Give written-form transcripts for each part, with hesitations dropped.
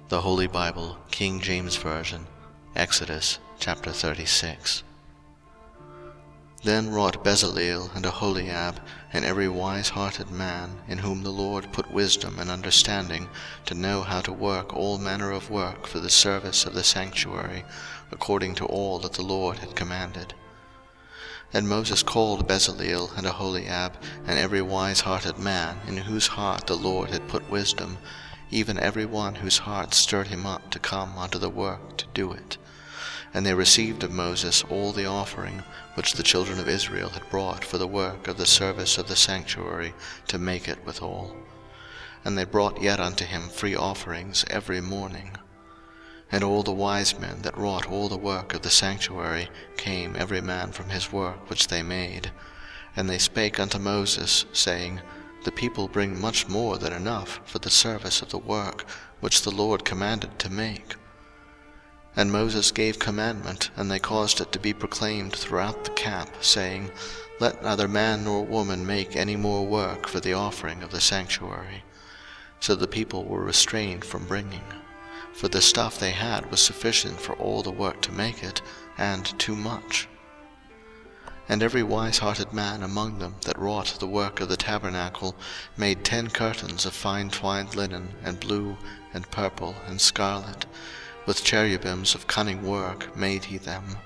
The Holy Bible, King James Version, Exodus chapter 36. Then wrought Bezaleel and Aholiab, and every wise-hearted man, in whom the Lord put wisdom and understanding, to know how to work all manner of work for the service of the sanctuary, according to all that the Lord had commanded. And Moses called Bezaleel and Aholiab, and every wise-hearted man, in whose heart the Lord had put wisdom, even every one whose heart stirred him up to come unto the work to do it. And they received of Moses all the offering which the children of Israel had brought for the work of the service of the sanctuary, to make it withal. And they brought yet unto him free offerings every morning. And all the wise men that wrought all the work of the sanctuary came every man from his work which they made. And they spake unto Moses, saying, The people bring much more than enough for the service of the work which the Lord commanded to make. And Moses gave commandment, and they caused it to be proclaimed throughout the camp, saying, Let neither man nor woman make any more work for the offering of the sanctuary. So the people were restrained from bringing. For the stuff they had was sufficient for all the work to make it, and too much. And every wise-hearted man among them that wrought the work of the tabernacle made 10 curtains of fine twined linen, and blue, and purple, and scarlet. With cherubims of cunning work made he them.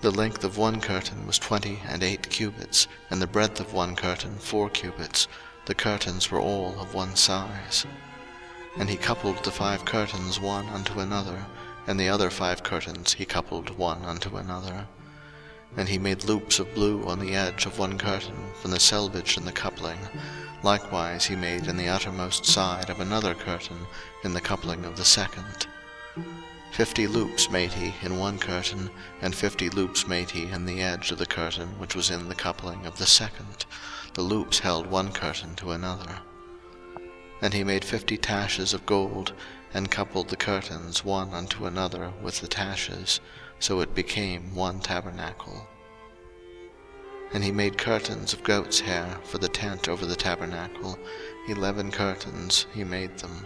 The length of one curtain was 28 cubits, and the breadth of one curtain 4 cubits. The curtains were all of one size. And he coupled the 5 curtains one unto another, and the other 5 curtains he coupled one unto another. And he made loops of blue on the edge of one curtain from the selvage in the coupling. Likewise he made in the uttermost side of another curtain in the coupling of the second. 50 loops made he in one curtain, and 50 loops made he in the edge of the curtain which was in the coupling of the second. The loops held one curtain to another. And he made 50 taches of gold, and coupled the curtains one unto another with the taches, so it became one tabernacle. And he made curtains of goat's hair for the tent over the tabernacle. 11 curtains he made them.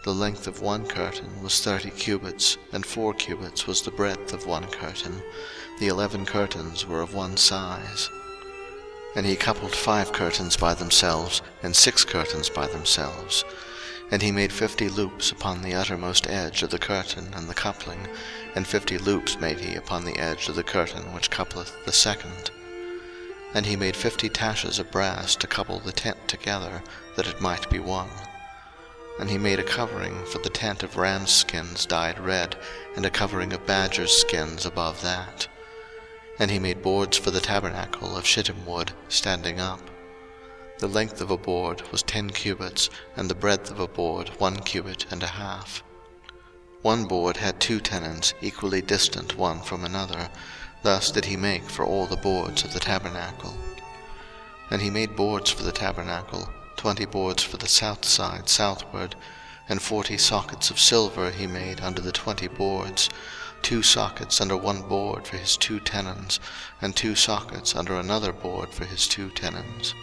The length of one curtain was 30 cubits, and 4 cubits was the breadth of one curtain. The 11 curtains were of one size. And he coupled 5 curtains by themselves, and 6 curtains by themselves. And he made 50 loops upon the uttermost edge of the curtain and the coupling, and 50 loops made he upon the edge of the curtain which coupleth the second. And he made 50 taches of brass to couple the tent together, that it might be one. And he made a covering for the tent of rams' skins dyed red, and a covering of badgers' skins above that. And he made boards for the tabernacle of shittim wood, standing up. The length of a board was 10 cubits, and the breadth of a board 1 cubit and a half. One board had 2 tenons, equally distant one from another. Thus did he make for all the boards of the tabernacle. And he made boards for the tabernacle, 20 boards for the south side southward, and 40 sockets of silver he made under the 20 boards, 2 sockets under one board for his 2 tenons, and 2 sockets under another board for his 2 tenons.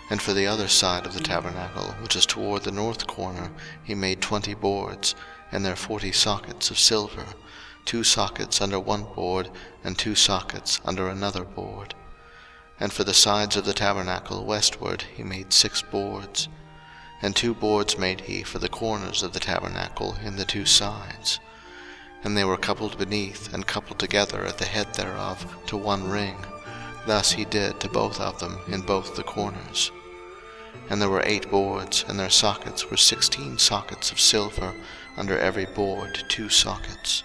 And for the other side of the tabernacle, which is toward the north corner, he made 20 boards, and their 40 sockets of silver, 2 sockets under one board, and 2 sockets under another board. And for the sides of the tabernacle westward he made 6 boards. And 2 boards made he for the corners of the tabernacle in the 2 sides. And they were coupled beneath, and coupled together at the head thereof to one ring. Thus he did to both of them in both the corners. And there were 8 boards, and their sockets were 16 sockets of silver, under every board 2 sockets.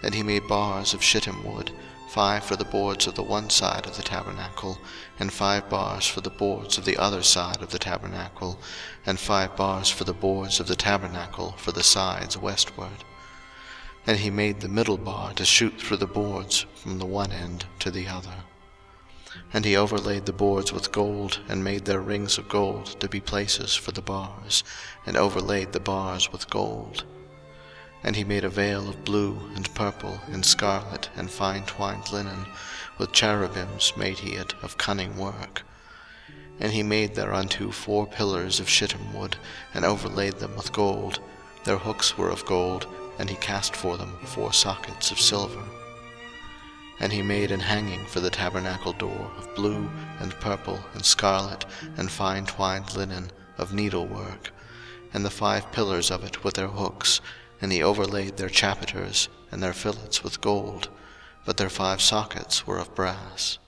And he made bars of shittim wood, 5 for the boards of the one side of the tabernacle, and 5 bars for the boards of the other side of the tabernacle, and 5 bars for the boards of the tabernacle for the sides westward. And he made the middle bar to shoot through the boards from the one end to the other. And he overlaid the boards with gold, and made their rings of gold to be places for the bars, and overlaid the bars with gold. And he made a veil of blue, and purple, and scarlet, and fine twined linen, with cherubims made he it of cunning work. And he made thereunto 4 pillars of shittim wood, and overlaid them with gold. Their hooks were of gold, and he cast for them 4 sockets of silver. And he made an hanging for the tabernacle door of blue, and purple, and scarlet, and fine twined linen, of needlework, and the 5 pillars of it with their hooks, and he overlaid their chapiters and their fillets with gold, but their 5 sockets were of brass.